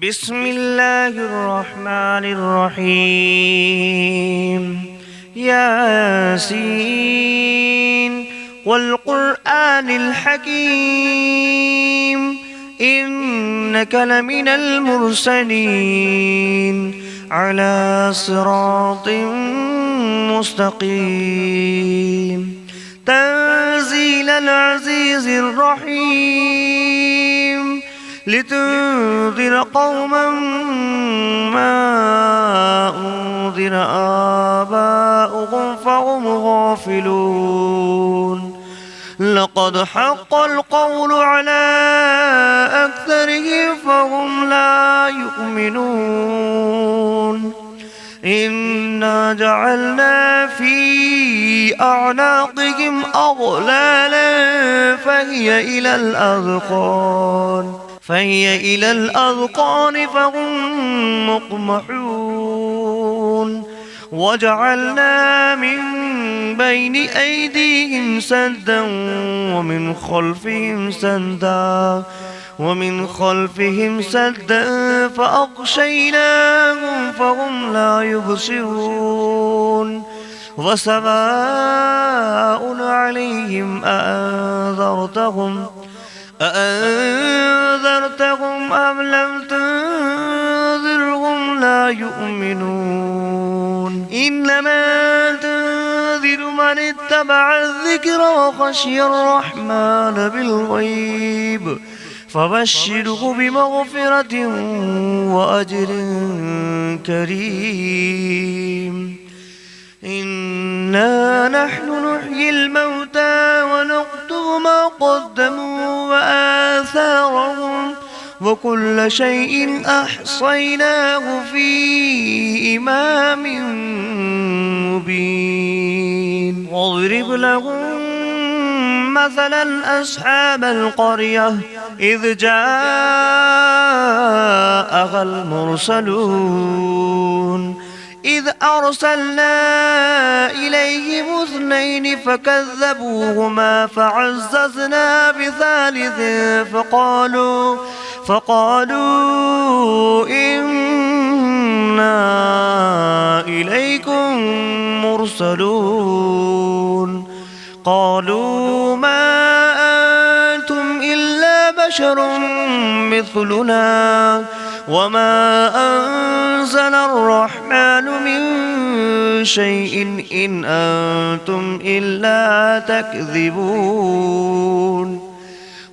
بسم الله الرحمن الرحيم ياسين والقرآن الحكيم إنك لمن المرسلين على صراط مستقيم تنزيل العزيز الرحيم لتنذر قوما ما أنذر آباؤهم فهم غافلون لقد حق القول على أكثرهم فهم لا يؤمنون إنا جعلنا في أعناقهم أغلالا فهي إلى الأذقان فهم مقمحون وجعلنا من بين أيديهم سدا ومن خلفهم سدا فأغشيناهم فهم لا يبصرون وسواء عليهم أأنذرتهم أم لم تنذرهم لا يؤمنون إنما تنذر من اتبع الذكر وخشي الرحمن بالغيب فبشره بمغفرة وأجر كريم إنا نحن نحيي الموتى ونكتب ما قدموا وآثارهم وكل شيء أحصيناه في إمام مبين واضرب لهم مثلا أصحاب القرية إذ جاءها المرسلون إذ أرسلنا إليهم 2 فكذبوهما فعززنا بثالث فقالوا إنا إليكم مرسلون قالوا ما أنتم إلا بشر مثلنا وما أنزل الرحمن من شيء إن أنتم إلا تكذبون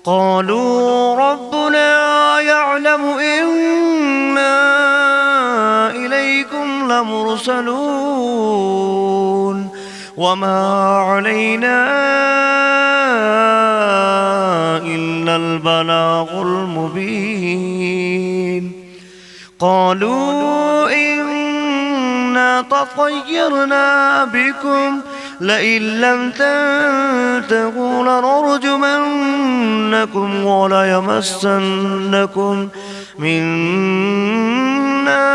قالوا ربنا يعلم إنا إليكم لمرسلون وما علينا إلا البلاغ المبين قالوا إنا تطيرنا بكم لئن لم تنتهوا لنرجمنكم وليمسنكم منا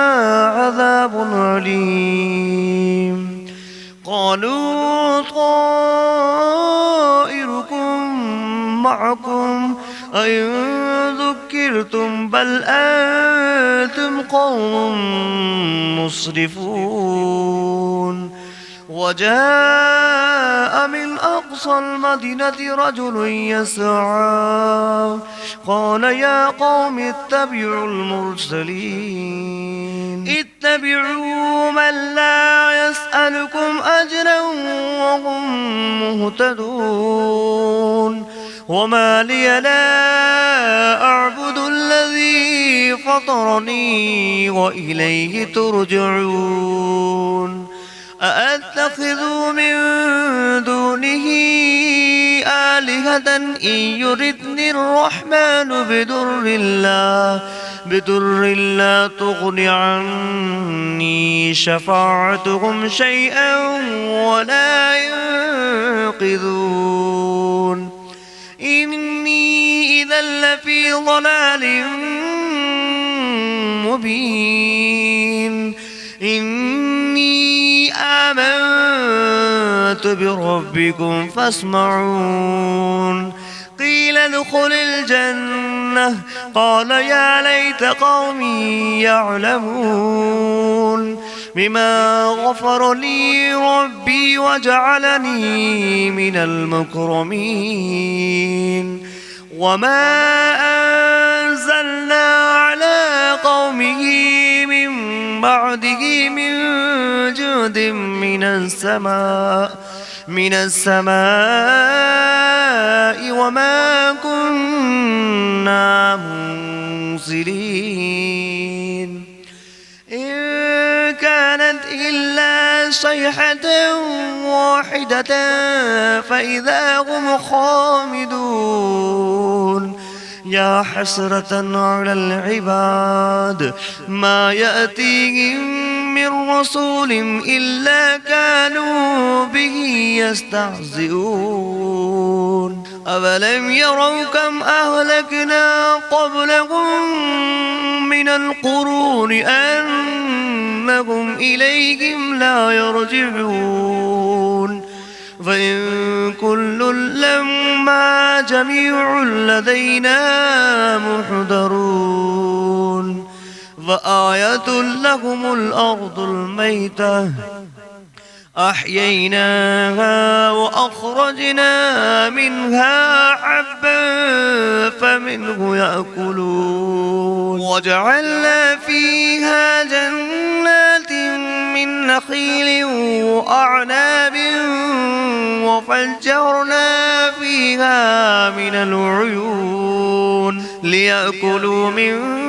عذاب أليم قالوا طائركم معكم أئن ذكرتم بل أنتم قوم مسرفون وجاء من أقصى المدينة رجل يسعى قال يا قوم اتبعوا المرسلين اتبعوا من لا يسألكم أجرا وهم مهتدون وما لي لا أعبد الذي فطرني وإليه ترجعون أأتخذ من دونه آلهة إن يردني الرحمن بدر لا تغن عني شفاعتهم شيئا ولا ينقذون إني إذا لفي ضلال مبين إني آمنت بربكم فاسمعون قيل ادخل الجنة الجنة قال يا ليت قومي يعلمون بما غفر لي ربي وجعلني من المكرمين وما أنزلنا على قومه من بعده من جود من السماء وما كنا منزلين إن كانت إلا صيحة واحدة فإذا هم خامدون يا حسرة على العباد ما يأتيهم من رسول إلا كانوا به يستهزئون أولم يروا كم أهلكنا قبلهم من القرون أنهم إليهم لا يرجعون فإن كل لما جميع لدينا محضرون فآية لهم الأرض الميتة أحييناها وأخرجنا منها حبا فمنه يأكلون وجعلنا فيها جنات من نخيل وأعناب وفجرنا فيها من العيون ليأكلوا من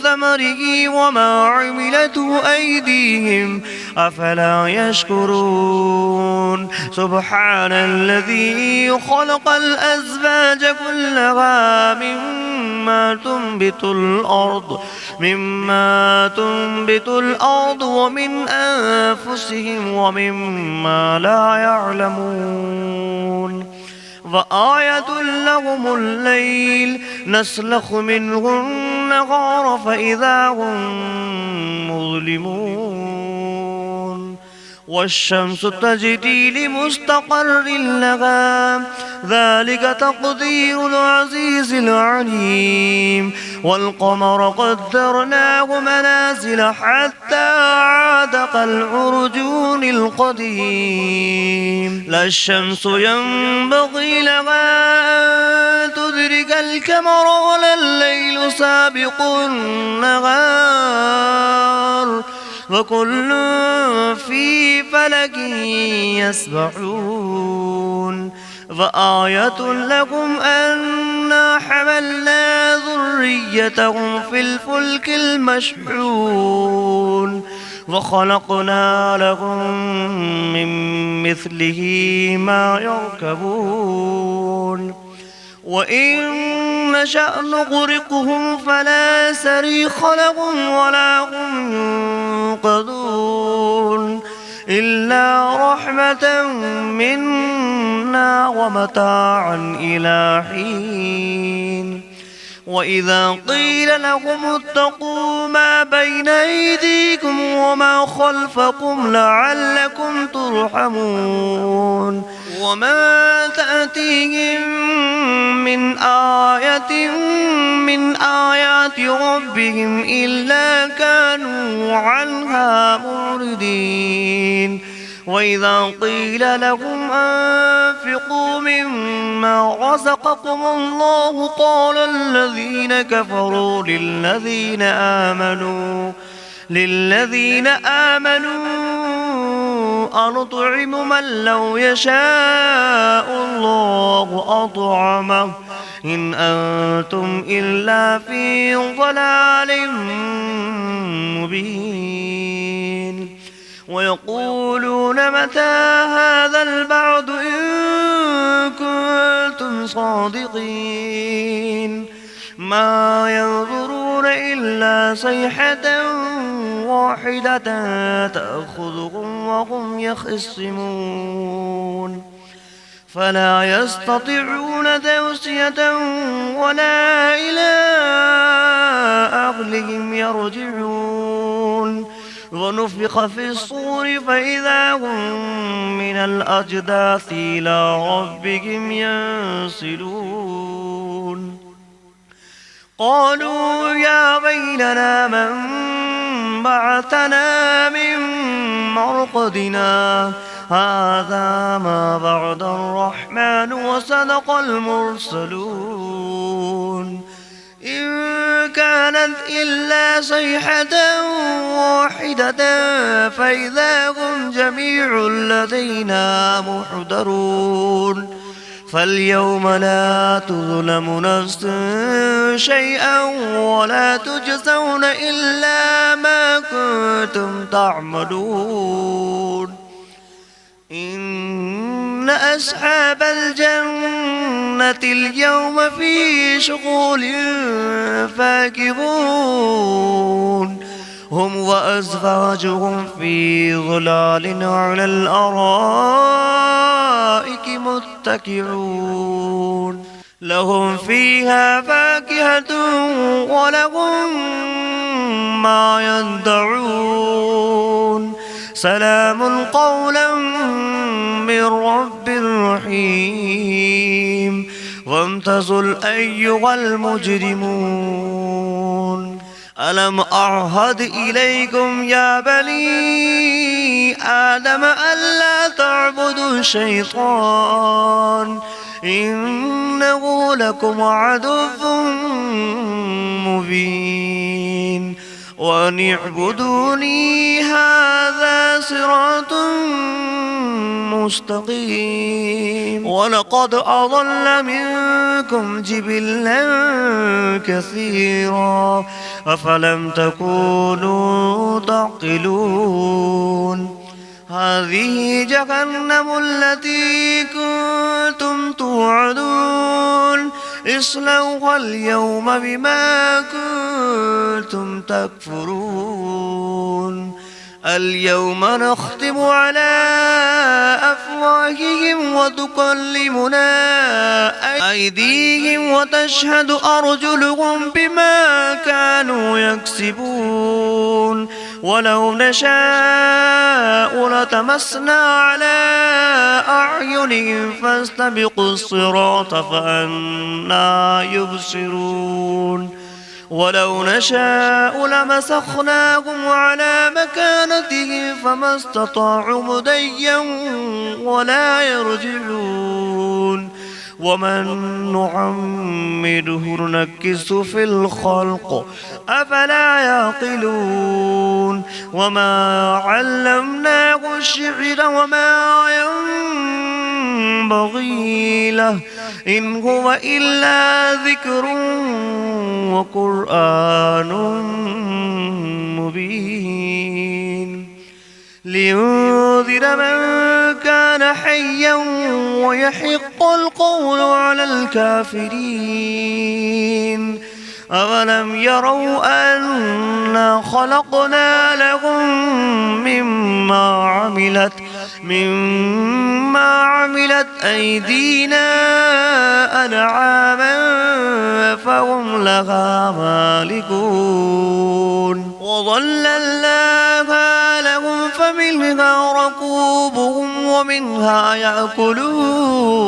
ثمره وما عملته أيديهم أفلا يشكرون سبحان الذي خلق الأزواج كلها مما تنبت الأرض ومن أنفسهم ومما لا يعلمون وآية لهم الليل نسلخ منه النهار فإذا هم مظلمون والشمس تجري لمستقر لها ذلك تقدير العزيز العليم والقمر قدرناه منازل حتى عاد كالعرجون القديم لا الشمس ينبغي لها أن تدرك القمر ولا الليل سابق النهار وكل في فلك يسبحون وآية لكم أنا حملنا ذريتهم في الفلك المشحون وخلقنا لهم من مثله ما يركبون وإن نشأ نغرقهم فلا صريخ لهم ولا هم ينقذون إلا رحمة منا ومتاعا إلى حين وإذا قيل لهم اتقوا ما بين أيديكم وما خلفكم لعلكم ترحمون وما تأتيهم من آية من آيات ربهم إلا كانوا عنها معرضين وإذا قيل لهم أنفقوا مما رزقكم الله قال الذين كفروا للذين آمنوا أنطعم من لو يشاء الله أطعمه إن أنتم إلا في ضلال مبين ويقولون متى هذا البعد إن كنتم صادقين ما ينظرون إلا صيحة واحدة تأخذهم وهم يخصمون فلا يستطيعون توصية ولا إلى أهلهم يرجعون ونفخ في الصور فإذا هم من الأجداث إلى ربهم ينسلون قالوا يا ويلنا من بعثنا من مرقدنا هذا ما بعد الرحمن وصدق المرسلون إن كانت إلا صيحة واحدة فإذا هم جميع لدينا محضرون فاليوم لا تظلم نفس شيئا ولا تجزون إلا ما كنتم تعملون إن أصحاب الجنة اليوم في شغل فاكهون هم وأزواجهم في ظلال على الأرائك متكئون لهم فيها فاكهة ولهم ما يدعون سلام قولا من رب رحيم وامتازوا أيها المجرمون ألم أعهد إليكم يا بني آدم ألا تعبدوا الشيطان إنه لكم عدو مبين وأن اعبدوني هذا صراط مستقيم ولقد أضل منكم جبلا كثيرا أفلم تكونوا تعقلون هذه جهنم التي كنتم توعدون اصلوها اليوم بما كنتم تكفرون اليوم نختم على أفواههم وتكلمنا أيديهم وتشهد أرجلهم بما كانوا يكسبون ولو نشاء لتمسنا على أعينهم فاستبقوا الصراط فأنى يبصرون ولو نشاء لمسخناهم على مكانتهم فما استطاعوا مضيا ولا يرجعون ومن نعمره ننكسه في الخلق أفلا يعقلون وما علمناه الشعر وما ينبغي له إن هو إلا ذكر وقرآن مبين لينذر من كان حيا ويحق القول على الكافرين أولم يروا أنا خلقنا لهم مما عملت أيدينا أنعاما فهم لها مالكون وظللناها لهم فمنها ركوبهم ومنها يأكلون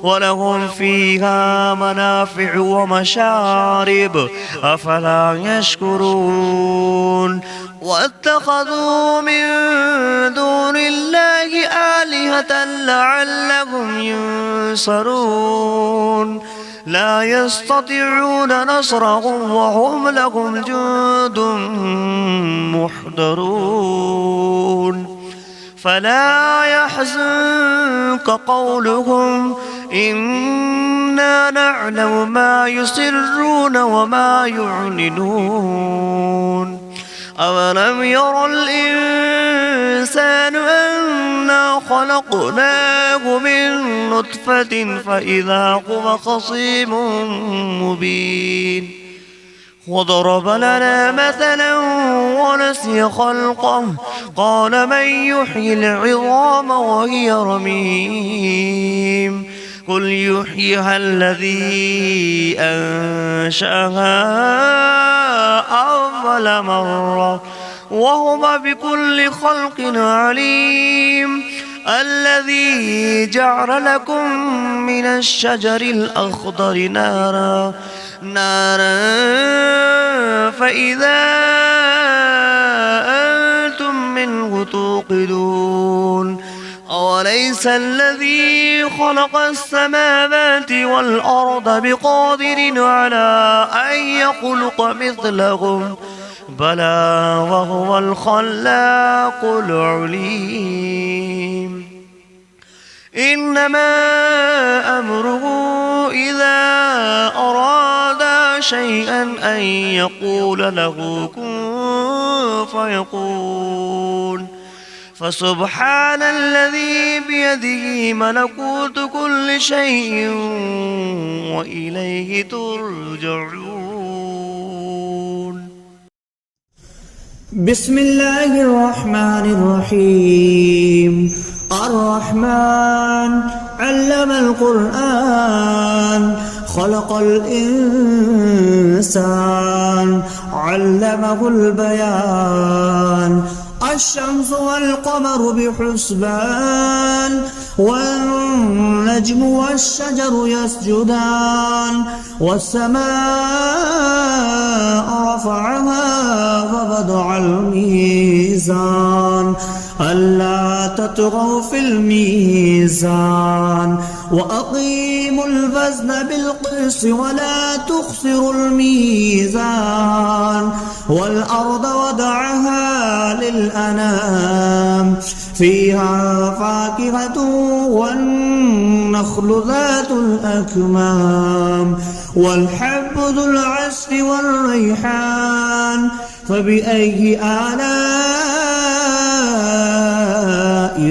ولهم فيها منافع ومشارب أفلا يشكرون واتخذوا من دون الله آلهة لعلهم ينصرون لا يستطيعون نصرهم وهم لهم جند محضرون فلا يحزنك قولهم إنا نعلم ما يسرون وما يعلنون أولم ير الإنسان أنا خلقناه من نطفة فإذا هو خصيم مبين وضرب لنا مثلا ونسي خلقه قال من يحيي العظام وهي رميم قل يحييها الذي أنشأها أول مرة وهو بكل خلق عليم الذي جعل لكم من الشجر الأخضر نارا فإذا أنتم منه توقدون أوليس الذي خلق السماوات والأرض بقادر على أن يخلق مثلهم بلى وهو الخلاق العليم إنما أمره إذا أراد شيئا أن يقول له كن فيكون فسبحان الذي بيده ملكوت كل شيء وإليه ترجعون. بسم الله الرحمن الرحيم. الرحمن علم القرآن خلق الإنسان علمه البيان الشمس والقمر بحسبان والنجم والشجر يسجدان والسماء رفعها ووضع الميزان ألا تطغوا في الميزان وأقيموا الوزن بالقسط ولا تخسروا الميزان والأرض وضعها للأنام فيها فاكهة والنخل ذات الأكمام والحب ذو العصف والريحان فبأي آلاء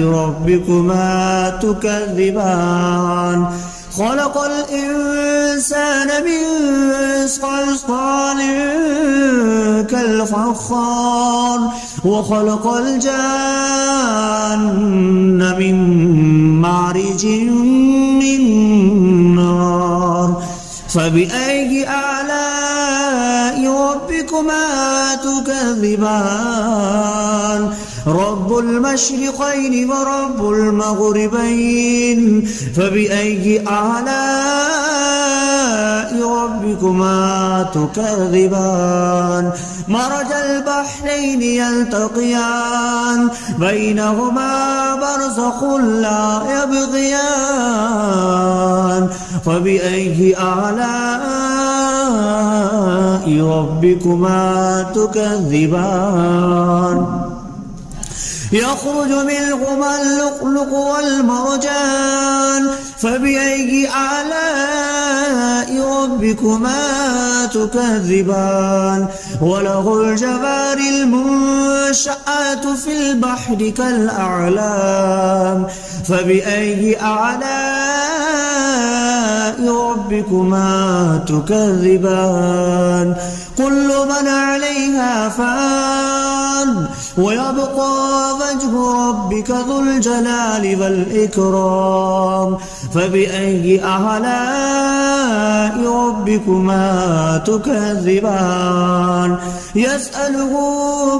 ربكما تكذبان خلق الإنسان من صلصال كالفخار وخلق الجان من مارج من نار فبأي آلاء ربكما تكذبان رب المشرقين ورب المغربين فبأي آلاء ربكما تكذبان مرج البحرين يلتقيان بينهما برزخ لا يبغيان فبأي آلاء ربكما تكذبان يخرج منهما اللؤلؤ والمرجان فبأي آلاء ربكما تكذبان وله الجوار المنشآت في البحر كالأعلام فبأي آلاء ربكما تكذبان كل من عليها فان ويبقى وجه ربك ذو الجلال والإكرام فبأي آلاء ربكما تكذبان يسأله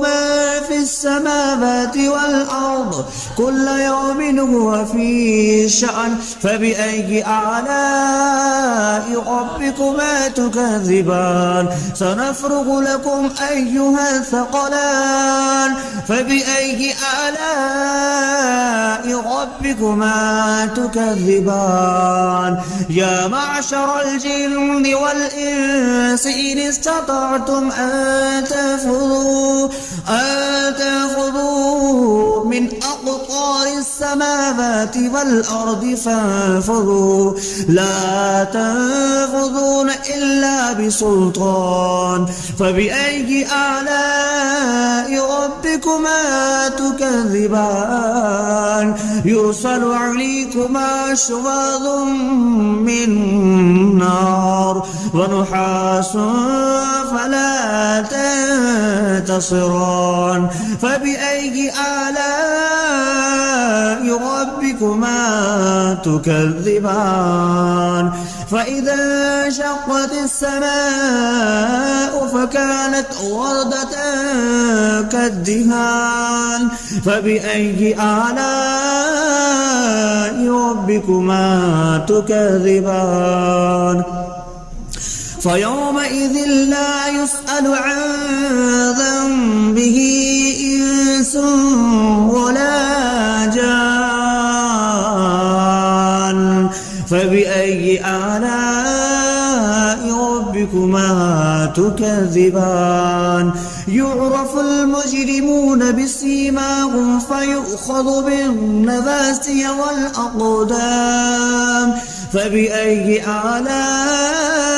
ما في السماوات والأرض كل يوم هو في شأن فبأي آلاء ربكما تكذبان سنفرغ لكم أيها الثقلان فبأي آلاء ربكما تكذبان يا معشر الجن والإنس إن استطعتم أن تنفذوا من أقطار السماوات والأرض فانفذوا لا تنفذون إلا بسلطان فبأي آلاء ربكما تكذبان يرسل عليكما شواظ من نار ونحاس فلا تنتصران فبأي آلاء ربكما تكذبان فإذا انشقت السماء فكانت وردة كالدهان فبأي آلاء ربكما تكذبان فيومئذ لا يسأل عن ذنبه إنس ولا جان فبأي آلاء ربكما تكذبان يعرف المجرمون بسيماهم فيؤخذ بالنواسي والأقدام فبأي آلاء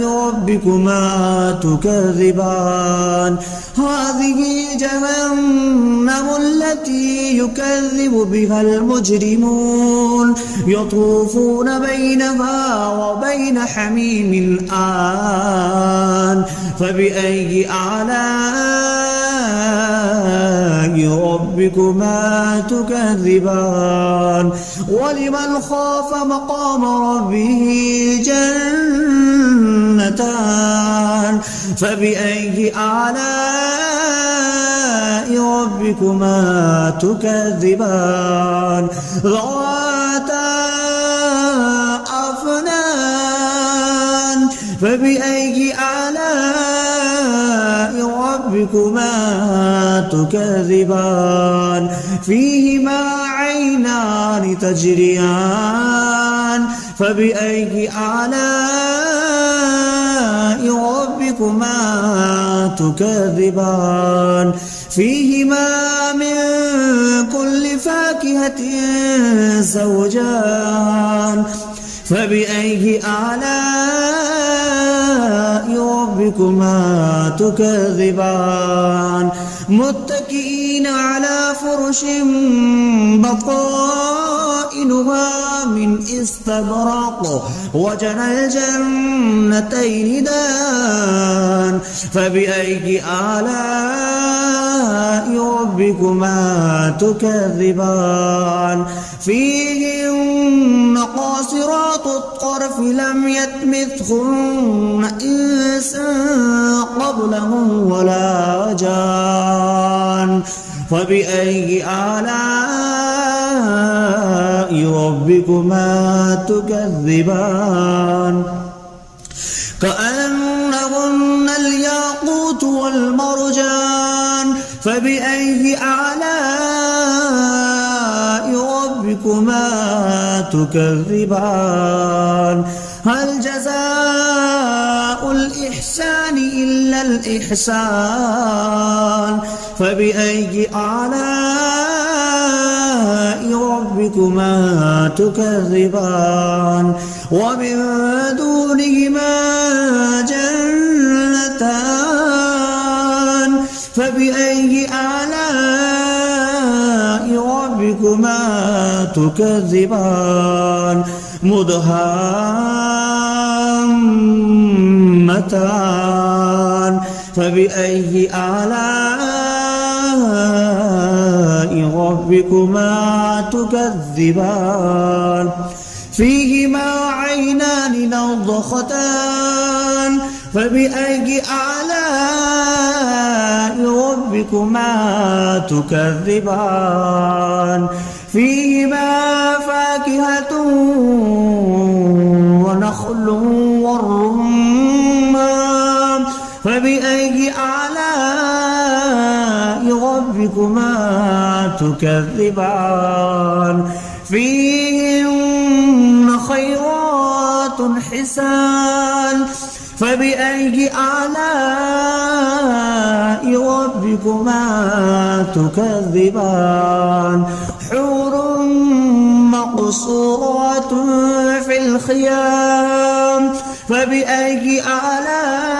ربكما تكذبان هذه جهنم التي يكذب بها المجرمون يطوفون بينها وبين حميم آن فبأي آلاء ربكما تكذبان ولمن خاف مقام ربه جنتان فبأي آلاء ربكما تكذبان ذواتا أفنان فبأي آلاء ربكما تكذبان فيهما عينان تجريان فبأي آلاء ربكما تكذبان فيهما من كل فاكهة زوجان فبأي آلاء ربكما تكذبان متكئين على فرش بطائنها من استبرق وجنى الجنتين دان فبأي آلاء ربكما تكذبان فيهن قاصرات الطرف لم يطمثهن إنس قبلهم ولا جان فبأي آلاء ربكما تكذبان كأنهن الياقوت والمرجان فبأي آلاء ربكما تكذبان هل جزاء الإحسان إلا الإحسان فبأي آلاء ربكما تكذبان ومن دونهما جنتان فبأي آلاء ربكما تكذبان مدهامتان فبأي آلاء ربكما تكذبان فيهما عينان نضختان فبأي آلاء ربكما تكذبان فيهما فاكهة ونخل والرمان فبأي آلاء ربكما تكذبان فيهن خيرات حسان فبأي آلاء ربكما تكذبان حور مقصورات في الخيام فبأي آلاء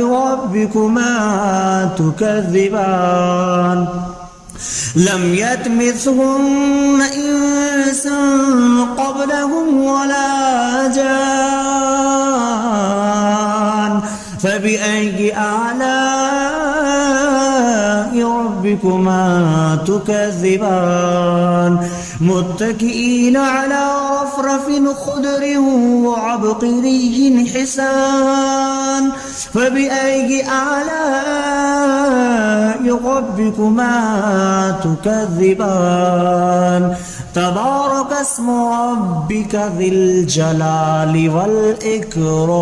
ربكما تكذبان لم يطمثهن إنس قبلهم ولا جان فبأي آلاء ربكما تكذبان متكئين على رفرف خضر وعبقري حسان فبأي آلاء ربكما تكذبان تبارك اسم ربك ذي الجلال والإكرام.